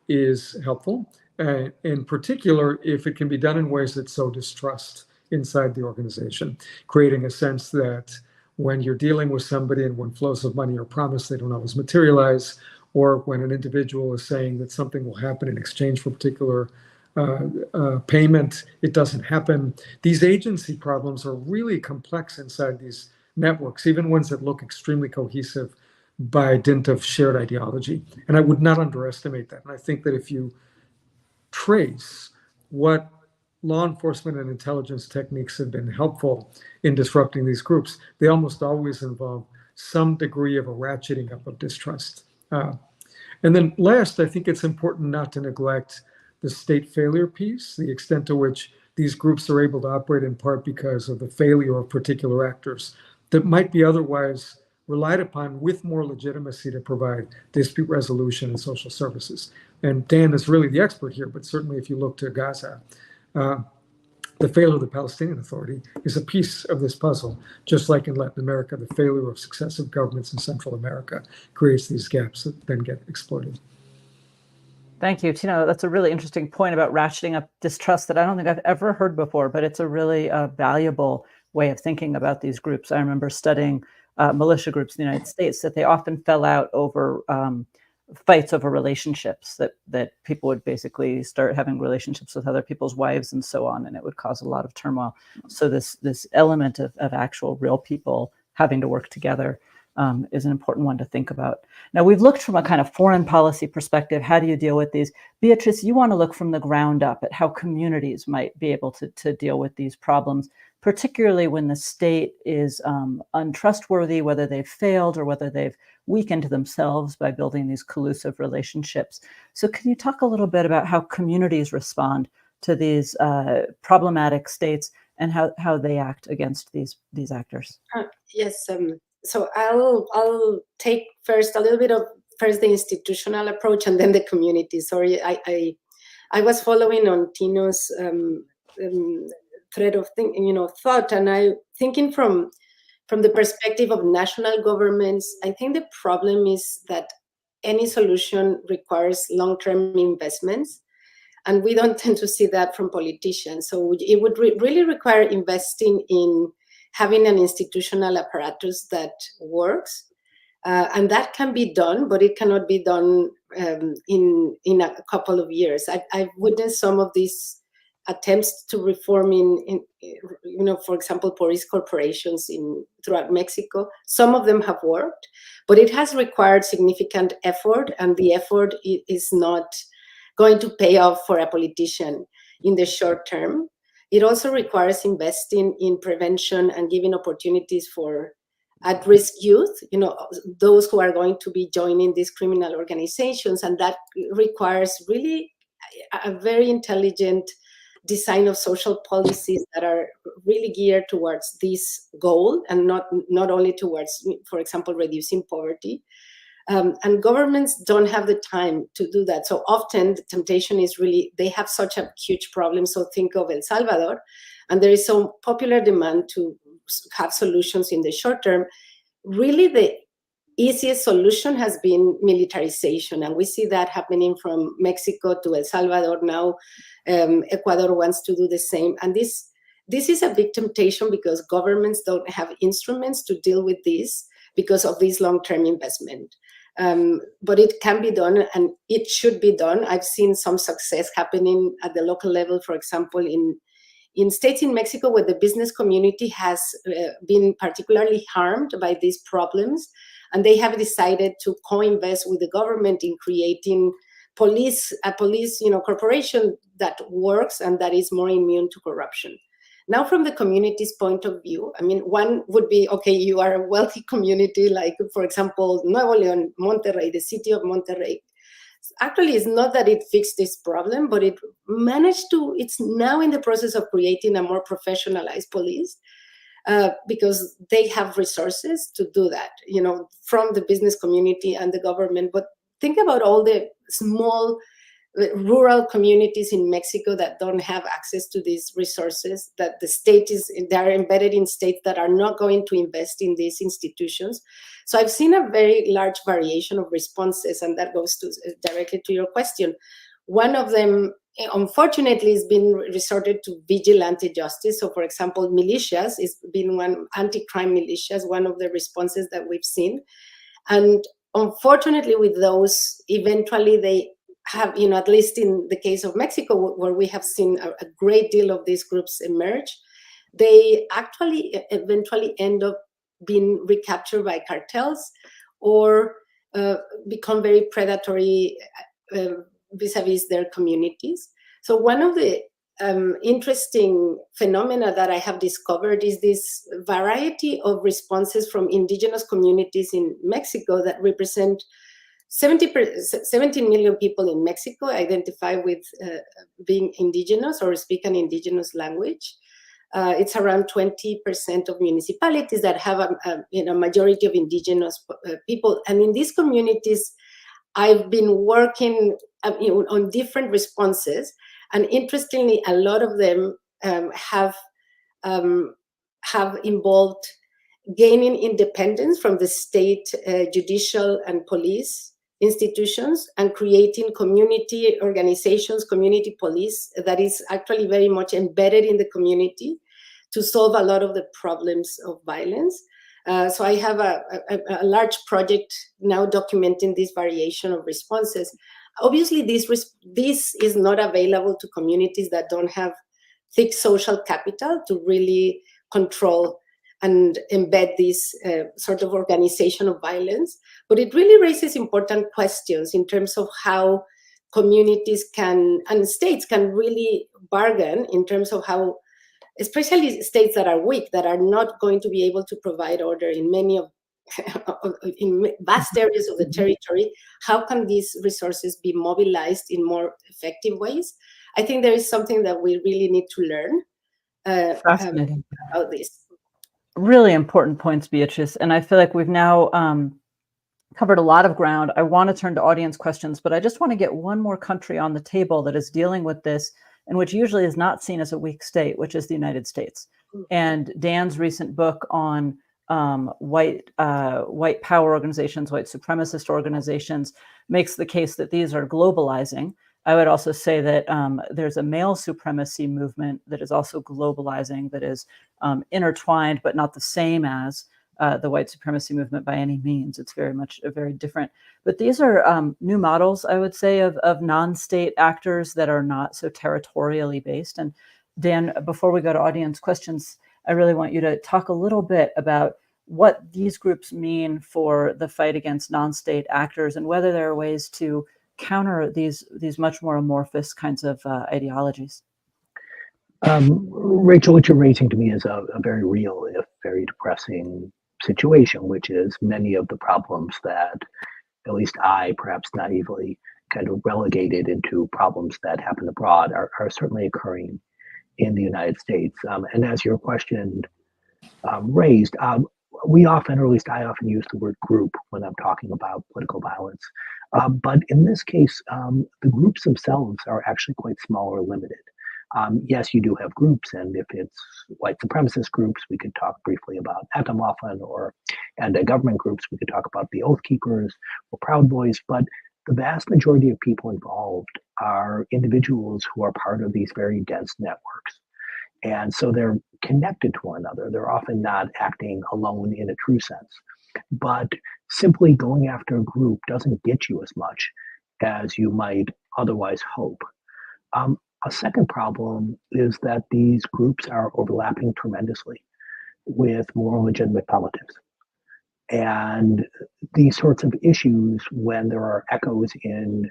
is helpful, in particular if it can be done in ways that sow distrust inside the organization, creating a sense that when you're dealing with somebody and when flows of money are promised, they don't always materialize, or when an individual is saying that something will happen in exchange for particular payment, it doesn't happen. These agency problems are really complex inside these networks, even ones that look extremely cohesive by dint of shared ideology. And I would not underestimate that. And I think that if you trace what law enforcement and intelligence techniques have been helpful in disrupting these groups, they almost always involve some degree of a ratcheting up of distrust. And then last, I think it's important not to neglect the state failure piece, the extent to which these groups are able to operate in part because of the failure of particular actors that might be otherwise relied upon with more legitimacy to provide dispute resolution and social services. And Dan is really the expert here, but certainly if you look to Gaza, the failure of the Palestinian Authority is a piece of this puzzle. Just like in Latin America, the failure of successive governments in Central America creates these gaps that then get exploited. Thank you, Tino. That's a really interesting point about ratcheting up distrust that I don't think I've ever heard before, but it's a really valuable way of thinking about these groups. I remember studying militia groups in the United States, that they often fell out over fights over relationships, that people would basically start having relationships with other people's wives and so on, and it would cause a lot of turmoil. So this element of actual real people having to work together is an important one to think about. Now, we've looked from a kind of foreign policy perspective. How do you deal with these? Beatrice, you want to look from the ground up at how communities might be able to deal with these problems, particularly when the state is untrustworthy, whether they've failed or whether they've weakened themselves by building these collusive relationships. So can you talk a little bit about how communities respond to these problematic states and how they act against these actors? Yes. So I'll take first a little bit of the institutional approach and then the community. Sorry, I was following on Tino's thread of thought, and I thinking from the perspective of national governments. I think the problem is that any solution requires long-term investments, And we don't tend to see that from politicians. So it would really require investing in having an institutional apparatus that works. And that can be done, but it cannot be done in a couple of years. I've witnessed some of these attempts to reform in for example, police corporations throughout Mexico. Some of them have worked, but it has required significant effort, and the effort is not going to pay off for a politician in the short term. It also requires investing in prevention and giving opportunities for at-risk youth, those who are going to be joining these criminal organizations. And that requires really a very intelligent design of social policies that are really geared towards this goal, and not only towards, for example, reducing poverty. And governments don't have the time to do that. So often the temptation is really, they have such a huge problem. So think of El Salvador, and there is so popular demand to have solutions in the short term. Really, the easiest solution has been militarization. And we see that happening from Mexico to El Salvador now. Ecuador wants to do the same. And this is a big temptation because governments don't have instruments to deal with this because of this long-term investment. But it can be done, and it should be done. I've seen some success happening at the local level, for example, in states in Mexico where the business community has been particularly harmed by these problems, and they have decided to co-invest with the government in creating a police corporation that works and that is more immune to corruption. Now, from the community's point of view, I mean, one would be, okay, you are a wealthy community, like, for example, Nuevo León, Monterrey, the city of Monterrey. Actually, it's not that it fixed this problem, but it's now in the process of creating a more professionalized police because they have resources to do that, from the business community and the government. But think about all the small rural communities in Mexico that don't have access to these resources, that they're embedded in states that are not going to invest in these institutions. So I've seen a very large variation of responses, and that goes directly to your question. One of them, unfortunately, has been resorted to vigilante justice. So, for example, militias has been one, anti-crime militias, one of the responses that we've seen. And unfortunately, with those, eventually they have, at least in the case of Mexico, where we have seen a great deal of these groups emerge, they actually eventually end up being recaptured by cartels or become very predatory vis-a-vis their communities. So one of the interesting phenomena that I have discovered is this variety of responses from indigenous communities in Mexico that represent 17 million people in Mexico identify with being indigenous or speak an indigenous language. It's around 20% of municipalities that have a majority of indigenous people. And in these communities, I've been working on different responses. And interestingly, a lot of them have involved gaining independence from the state judicial and police institutions and creating community organizations, community police that is actually very much embedded in the community to solve a lot of the problems of violence. So I have a large project now documenting this variation of responses. Obviously, this is not available to communities that don't have thick social capital to really control and embed this sort of organization of violence. But it really raises important questions in terms of how communities and states can really bargain in terms of how, especially states that are weak, that are not going to be able to provide order in many of in vast areas of the territory, how can these resources be mobilized in more effective ways? I think there is something that we really need to learn Fascinating. About this. Really important points, Beatriz. And I feel like we've now covered a lot of ground. I want to turn to audience questions, but I just want to get one more country on the table that is dealing with this and which usually is not seen as a weak state, which is the United States. And Dan's recent book on white power organizations, white supremacist organizations, makes the case that these are globalizing. I would also say that there's a male supremacy movement that is also globalizing, that is intertwined, but not the same as the white supremacy movement by any means. It's very much very different. But these are new models, I would say, of non-state actors that are not so territorially based. And Dan, before we go to audience questions, I really want you to talk a little bit about what these groups mean for the fight against non-state actors and whether there are ways to counter these much more amorphous kinds of ideologies. Rachel, what you're raising to me is a very real, if very depressing situation, which is many of the problems that at least I, perhaps naively, kind of relegated into problems that happen abroad are certainly occurring in the United States. And as your question raised, we often, or at least I often, use the word group when I'm talking about political violence. But in this case, the groups themselves are actually quite small or limited. Yes, you do have groups, and if it's white supremacist groups, we could talk briefly about anti-Moffin, or anti-government groups, we could talk about the Oath Keepers or Proud Boys, but the vast majority of people involved are individuals who are part of these very dense networks. And so they're connected to one another. They're often not acting alone in a true sense. But simply going after a group doesn't get you as much as you might otherwise hope. A second problem is that these groups are overlapping tremendously with more legitimate politics. And these sorts of issues, when there are echoes in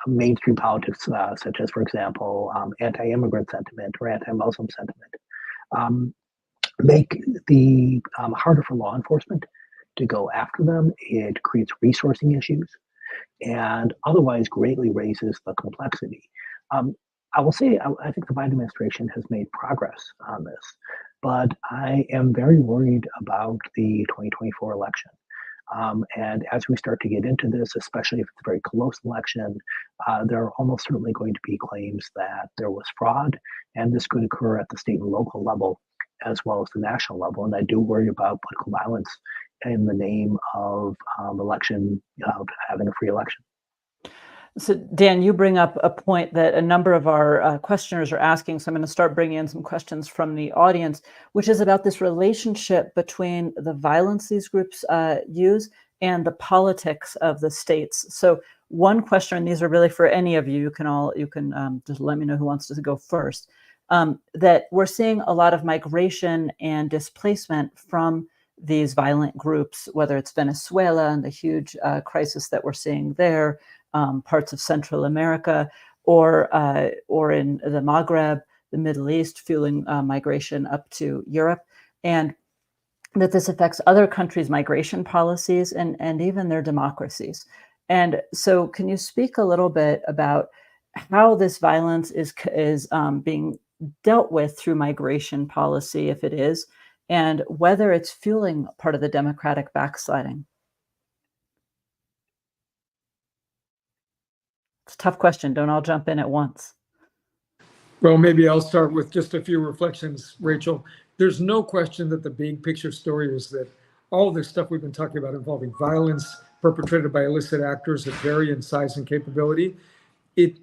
mainstream politics, such as, for example, anti-immigrant sentiment or anti-Muslim sentiment, make the harder for law enforcement to go after them. It creates resourcing issues and otherwise greatly raises the complexity. I will say, I think the Biden administration has made progress on this, but I am very worried about the 2024 election. And as we start to get into this, especially if it's a very close election, there are almost certainly going to be claims that there was fraud, and this could occur at the state and local level as well as the national level. And I do worry about political violence in the name of election, having a free election. So, Dan, you bring up a point that a number of our questioners are asking. So I'm going to start bringing in some questions from the audience, which is about this relationship between the violence these groups use and the politics of the states. So one question, and these are really for any of you, you can just let me know who wants to go first, that we're seeing a lot of migration and displacement from these violent groups, whether it's Venezuela and the huge crisis that we're seeing there, parts of Central America, or in the Maghreb, the Middle East, fueling migration up to Europe, and that this affects other countries' migration policies and even their democracies. And so, can you speak a little bit about how this violence is being dealt with through migration policy, if it is, and whether it's fueling part of the democratic backsliding? It's a tough question. Don't all jump in at once. Well, maybe I'll start with just a few reflections, Rachel. There's no question that the big picture story is that all this stuff we've been talking about involving violence perpetrated by illicit actors that vary in size and capability, it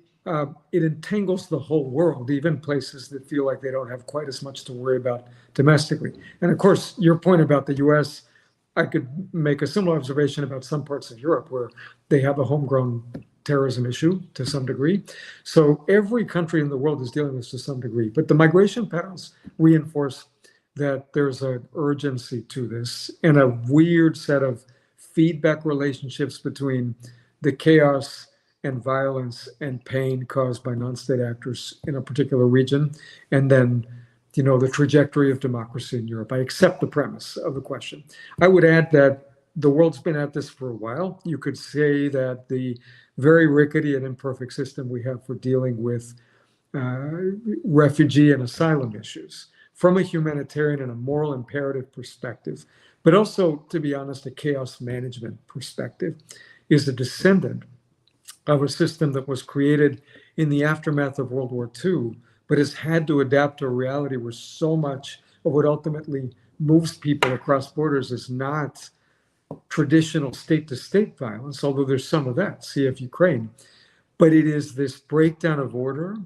entangles the whole world, even places that feel like they don't have quite as much to worry about domestically. And of course, your point about the US, I could make a similar observation about some parts of Europe where they have a homegrown terrorism issue to some degree. So every country in the world is dealing with this to some degree. But the migration patterns reinforce that there's an urgency to this and a weird set of feedback relationships between the chaos and violence and pain caused by non-state actors in a particular region, and then the trajectory of democracy in Europe. I accept the premise of the question. I would add that the world's been at this for a while. You could say that the very rickety and imperfect system we have for dealing with refugee and asylum issues from a humanitarian and a moral imperative perspective, but also, to be honest, a chaos management perspective, is a descendant of a system that was created in the aftermath of World War II, but has had to adapt to a reality where so much of what ultimately moves people across borders is not traditional state-to-state violence, although there's some of that, CF Ukraine, But it is this breakdown of order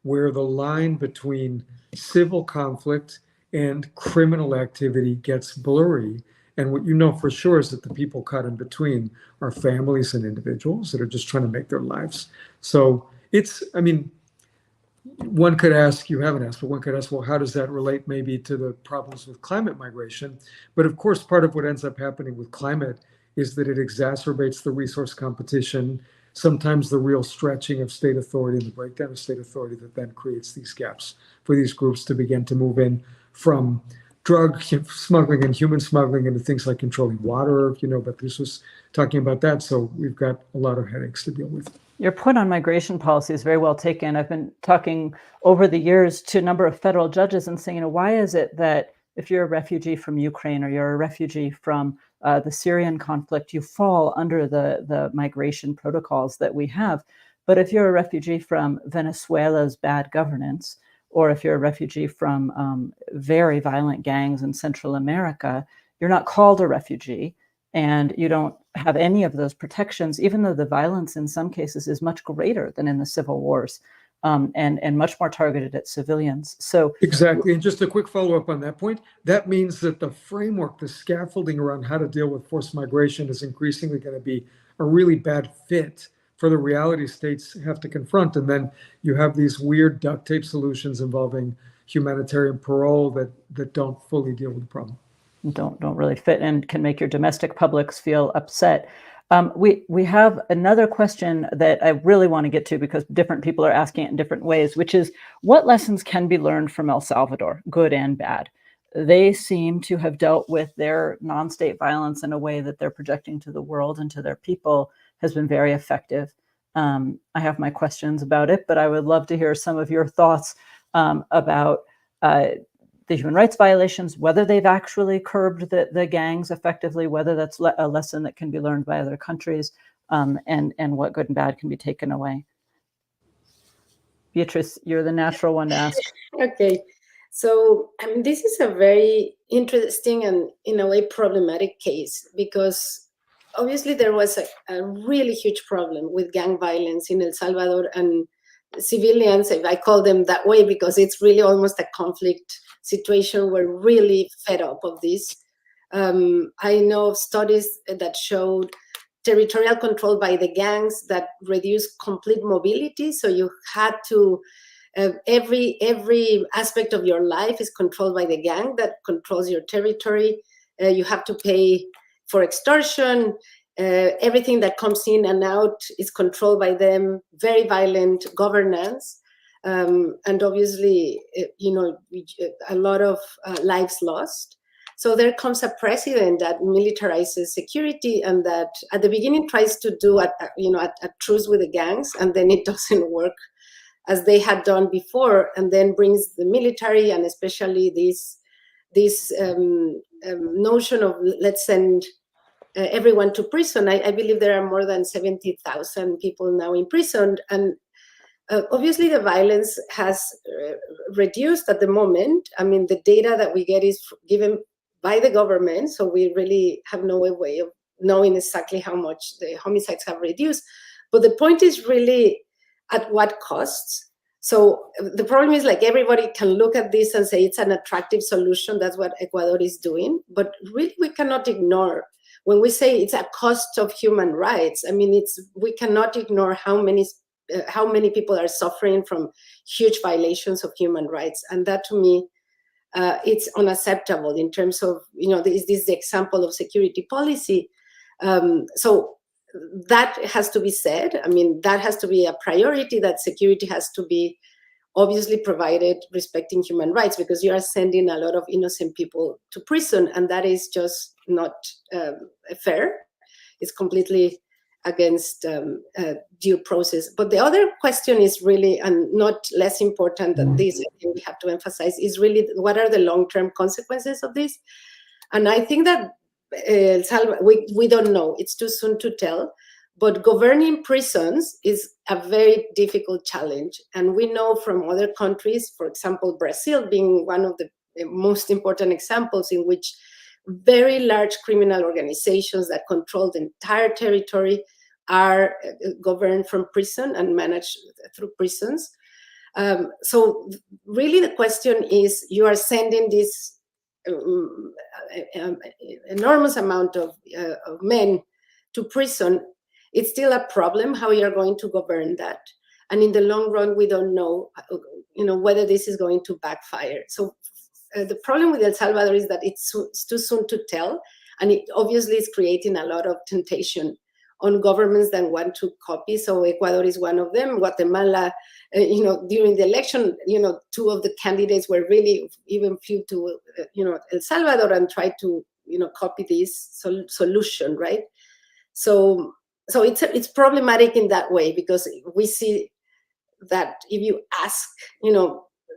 where the line between civil conflict and criminal activity gets blurry. And what you know for sure is that the people caught in between are families and individuals that are just trying to make their lives. So it's, I mean, one could ask, you haven't asked, but one could ask, well, how does that relate maybe to the problems with climate migration? But of course, part of what ends up happening with climate is that it exacerbates the resource competition, sometimes the real stretching of state authority and the breakdown of state authority that then creates these gaps for these groups to begin to move in from drug smuggling and human smuggling into things like controlling water, but this was talking about that. So we've got a lot of headaches to deal with. Your point on migration policy is very well taken. I've been talking over the years to a number of federal judges and saying, why is it that if you're a refugee from Ukraine or you're a refugee from the Syrian conflict, you fall under the migration protocols that we have. But if you're a refugee from Venezuela's bad governance, or if you're a refugee from very violent gangs in Central America, you're not called a refugee and you don't have any of those protections, even though the violence in some cases is much greater than in the civil wars and much more targeted at civilians. So exactly. And just a quick follow-up on that point, that means that the framework, the scaffolding around how to deal with forced migration is increasingly going to be a really bad fit for the reality states have to confront. And then you have these weird duct tape solutions involving humanitarian parole that don't fully deal with the problem. Don't really fit and can make your domestic publics feel upset. We have another question that I really want to get to because different people are asking it in different ways, which is what lessons can be learned from El Salvador, good and bad? They seem to have dealt with their non-state violence in a way that they're projecting to the world and to their people has been very effective. I have my questions about it, but I would love to hear some of your thoughts about the human rights violations, whether they've actually curbed the gangs effectively, whether that's a lesson that can be learned by other countries, and what good and bad can be taken away. Beatrice, you're the natural one to ask. Okay, so this is a very interesting and in a way problematic case because obviously there was a really huge problem with gang violence in El Salvador, and civilians, if I call them that way, because it's really almost a conflict situation, were really fed up of this. I know of studies that showed territorial control by the gangs that reduced complete mobility. So you had to, every aspect of your life is controlled by the gang that controls your territory. You have to pay for extortion. Everything that comes in and out is controlled by them. Very violent governance. And obviously, a lot of lives lost. So there comes a president that militarizes security and that at the beginning tries to do a truce with the gangs, and then it doesn't work as they had done before, and then brings the military and especially this notion of let's send everyone to prison. I believe there are more than 70,000 people now imprisoned, and obviously the violence has reduced at the moment. I mean, the data that we get is given by the government, so we really have no way of knowing exactly how much the homicides have reduced. But the point is really at what costs. So the problem is, like, everybody can look at this and say it's an attractive solution. That's what Ecuador is doing. But really we cannot ignore, when we say it's a cost of human rights, I mean, we cannot ignore how many people are suffering from huge violations of human rights. And that to me, it's unacceptable in terms of, this is the example of security policy. So that has to be said. I mean, that has to be a priority, that security has to be obviously provided respecting human rights, because you are sending a lot of innocent people to prison, and that is just not fair. It's completely against due process. But the other question is really, and not less important than this, I think we have to emphasize, is really what are the long-term consequences of this? And I think that we don't know. It's too soon to tell. But governing prisons is a very difficult challenge. And we know from other countries, for example, Brazil being one of the most important examples, in which very large criminal organizations that control the entire territory are governed from prison and managed through prisons. So really the question is, you are sending this enormous amount of men to prison. It's still a problem how you are going to govern that. And in the long run, we don't know, whether this is going to backfire. So the problem with El Salvador is that it's too soon to tell. And it obviously is creating a lot of temptation on governments that want to copy. So Ecuador is one of them. Guatemala, during the election, two of the candidates were really even flew to, El Salvador and tried to, copy this solution, right? So it's problematic in that way, because we see that if you ask,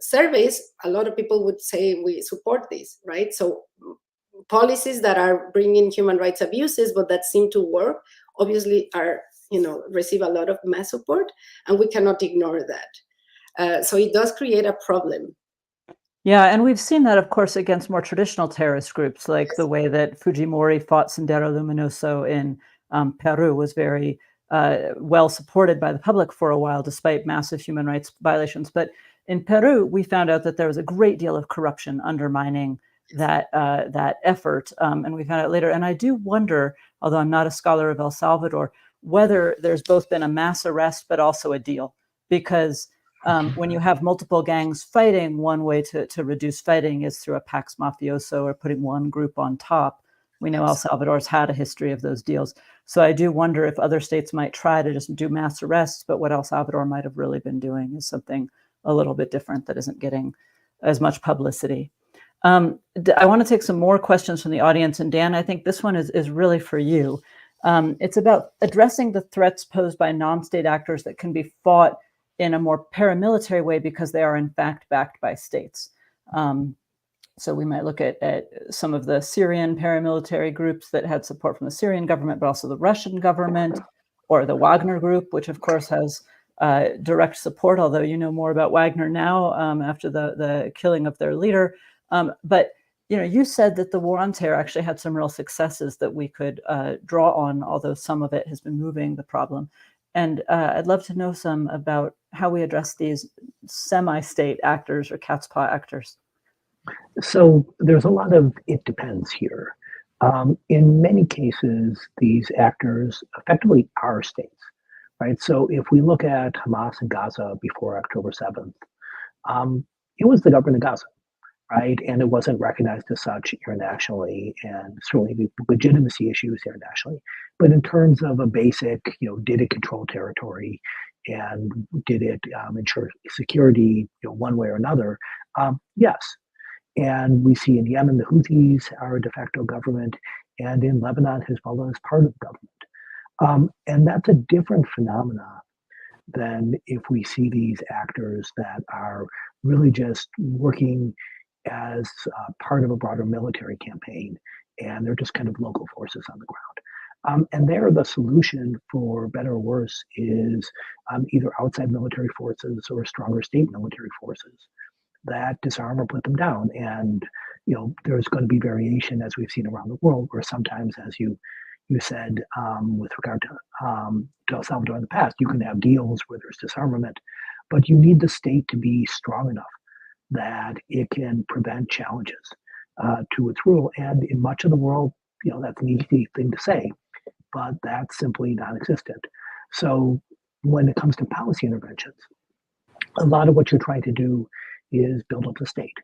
surveys, a lot of people would say we support this, right? So policies that are bringing human rights abuses, but that seem to work, obviously are, receive a lot of mass support, and we cannot ignore that. So it does create a problem. Yeah, and we've seen that, of course, against more traditional terrorist groups, like the way that Fujimori fought Sendero Luminoso in Peru was very well supported by the public for a while, despite massive human rights violations. But in Peru, we found out that there was a great deal of corruption undermining that effort, and we found out later. And I do wonder, although I'm not a scholar of El Salvador, whether there's both been a mass arrest but also a deal, because when you have multiple gangs fighting, one way to reduce fighting is through a pax mafioso or putting one group on top. We know El Salvador's had a history of those deals. So I do wonder if other states might try to just do mass arrests, but what El Salvador might have really been doing is something a little bit different that isn't getting as much publicity. I want to take some more questions from the audience. And Dan, I think this one is really for you. It's about addressing the threats posed by non-state actors that can be fought in a more paramilitary way because they are in fact backed by states. So we might look at some of the Syrian paramilitary groups that had support from the Syrian government, but also the Russian government, or the Wagner group, which of course has direct support, although you know more about Wagner now after the killing of their leader. But you said that the war on terror actually had some real successes that we could draw on, although some of it has been moving the problem. And I'd love to know some about how we address these semi-state actors or cat's paw actors. So there's a lot of it depends here. In many cases, these actors effectively are states, right? So if we look at Hamas in Gaza before October 7th, it was the government of Gaza, right? And it wasn't recognized as such internationally, and certainly the legitimacy issues internationally. But in terms of a basic, did it control territory and did it ensure security, one way or another? Yes. And we see in Yemen, the Houthis are a de facto government, and in Lebanon, Hezbollah is part of the government. And that's a different phenomena than if we see these actors that are really just working as part of a broader military campaign, and they're just kind of local forces on the ground. And there, the solution, for better or worse, is either outside military forces or stronger state military forces that disarm or put them down. And there's going to be variation, as we've seen around the world, where sometimes, as you said, with regard to El Salvador in the past, you can have deals where there's disarmament, but you need the state to be strong enough that it can prevent challenges to its rule. And in much of the world, that's an easy thing to say, but that's simply non-existent. So when it comes to policy interventions, a lot of what you're trying to do is build up the state.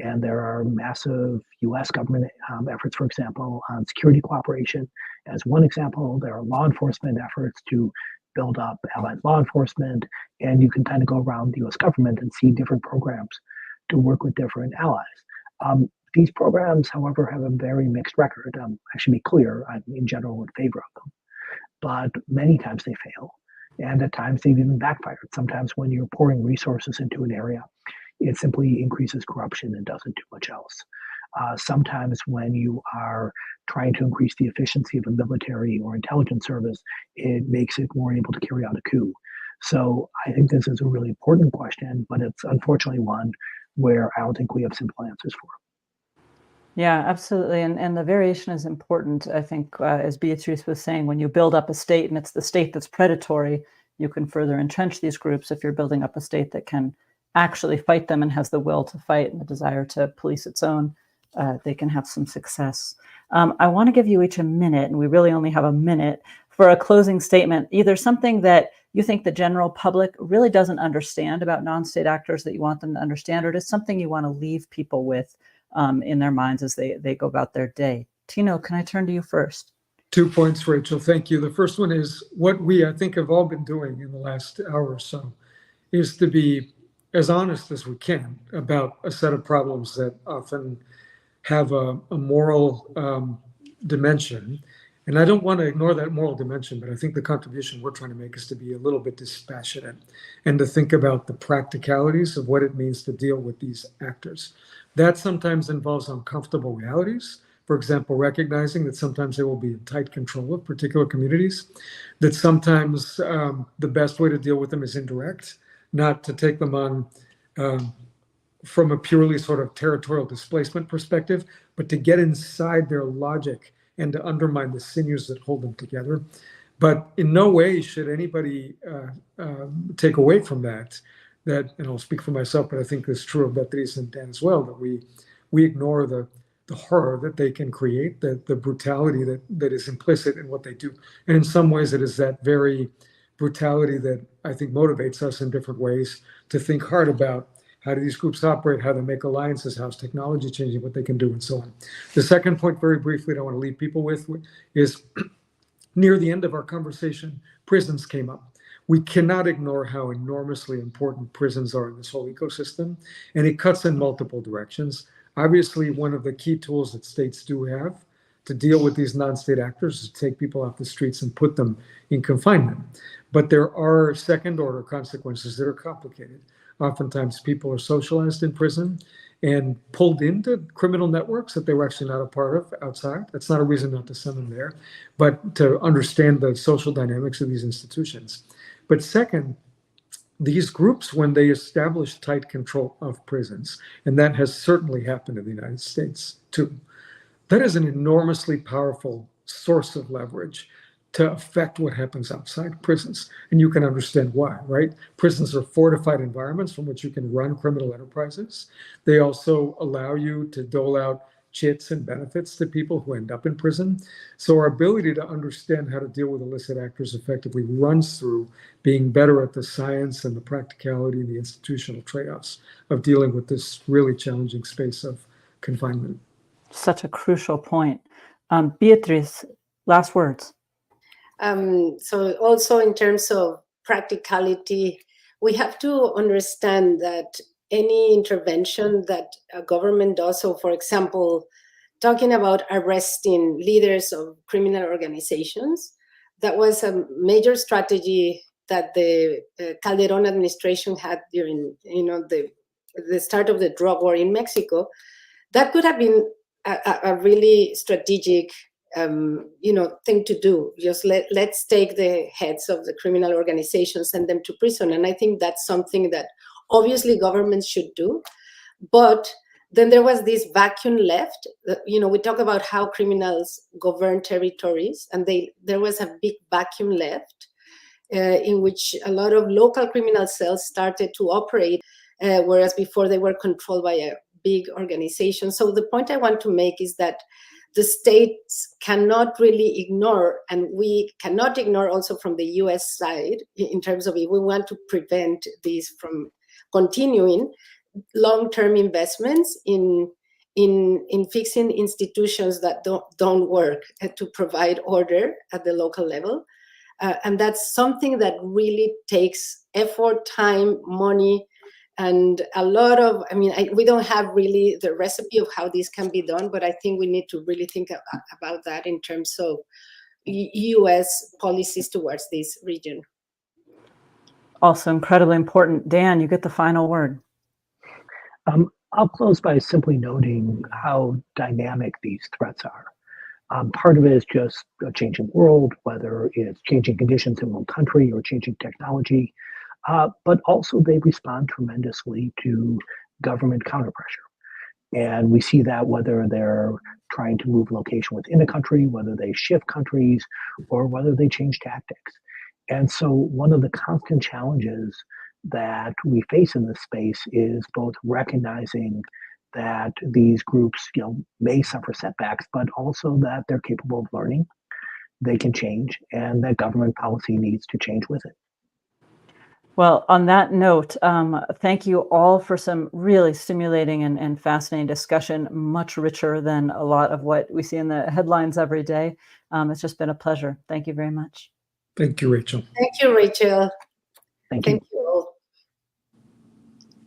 And there are massive US government efforts, for example, on security cooperation. As one example, there are law enforcement efforts to build up allied law enforcement. And you can kind of go around the US government and see different programs to work with different allies. These programs, however, have a very mixed record. I should be clear, I'm in general in favor of them. But many times they fail. And at times they've even backfired. Sometimes when you're pouring resources into an area, it simply increases corruption and doesn't do much else. Sometimes when you are trying to increase the efficiency of a military or intelligence service, it makes it more able to carry out a coup. So I think this is a really important question, but it's unfortunately one where I don't think we have simple answers for. Yeah, absolutely. And the variation is important. I think, as Beatrice was saying, when you build up a state and it's the state that's predatory, you can further entrench these groups. If you're building up a state that can actually fight them and has the will to fight and the desire to police its own, they can have some success. I want to give you each a minute, and we really only have a minute for a closing statement, either something that you think the general public really doesn't understand about non-state actors that you want them to understand, or just something you want to leave people with in their minds as they go about their day. Tino, can I turn to you first? 2 points, Rachel. Thank you. The first one is what we, I think, have all been doing in the last hour or so is to be as honest as we can about a set of problems that often have a moral dimension. And I don't want to ignore that moral dimension, but I think the contribution we're trying to make is to be a little bit dispassionate and to think about the practicalities of what it means to deal with these actors. That sometimes involves uncomfortable realities. For example, recognizing that sometimes they will be in tight control of particular communities, that sometimes the best way to deal with them is indirect, not to take them on from a purely sort of territorial displacement perspective, but to get inside their logic and to undermine the sinews that hold them together. But in no way should anybody take away from that, and I'll speak for myself, but I think it's true of Beatriz and Dan as well, that we ignore the horror that they can create, the brutality that is implicit in what they do. And in some ways, it is that very brutality that I think motivates us in different ways to think hard about how do these groups operate, how they make alliances, how's technology changing, what they can do, and so on. The second point, very briefly, that I want to leave people with is near the end of our conversation, prisons came up. We cannot ignore how enormously important prisons are in this whole ecosystem, and it cuts in multiple directions. Obviously, one of the key tools that states do have to deal with these non-state actors is to take people off the streets and put them in confinement. But there are second-order consequences that are complicated. Oftentimes, people are socialized in prison and pulled into criminal networks that they were actually not a part of outside. That's not a reason not to send them there, but to understand the social dynamics of these institutions. But second, these groups, when they establish tight control of prisons, and that has certainly happened in the United States too, that is an enormously powerful source of leverage to affect what happens outside prisons. And you can understand why, right? Prisons are fortified environments from which you can run criminal enterprises. They also allow you to dole out chits and benefits to people who end up in prison. So our ability to understand how to deal with illicit actors effectively runs through being better at the science and the practicality and the institutional trade-offs of dealing with this really challenging space of confinement. Such a crucial point. Beatriz, last words. So also in terms of practicality, we have to understand that any intervention that a government does, so for example, talking about arresting leaders of criminal organizations, that was a major strategy that the Calderon administration had during the start of the drug war in Mexico. That could have been a really strategic thing to do. Just let's take the heads of the criminal organizations, send them to prison. And I think that's something that obviously governments should do. But then there was this vacuum left. We talk about how criminals govern territories, and there was a big vacuum left in which a lot of local criminal cells started to operate, whereas before they were controlled by a big organization. So the point I want to make is that the states cannot really ignore, and we cannot ignore also from the US side, in terms of if we want to prevent this from continuing, long-term investments in fixing institutions that don't work to provide order at the local level. And that's something that really takes effort, time, money, and a lot of, we don't have really the recipe of how this can be done, but I think we need to really think about that in terms of US policies towards this region. Also incredibly important. Dan, you get the final word. I'll close by simply noting how dynamic these threats are. Part of it is just a changing world, whether it's changing conditions in one country or changing technology. But also they respond tremendously to government counterpressure. And we see that whether they're trying to move location within a country, whether they shift countries, or whether they change tactics. And so one of the constant challenges that we face in this space is both recognizing that these groups, may suffer setbacks, but also that they're capable of learning, they can change, and that government policy needs to change with it. Well, on that note, thank you all for some really stimulating and fascinating discussion, much richer than a lot of what we see in the headlines every day. It's just been a pleasure. Thank you very much. Thank you, Rachel. Thank you, Rachel. Thank you. Thank you.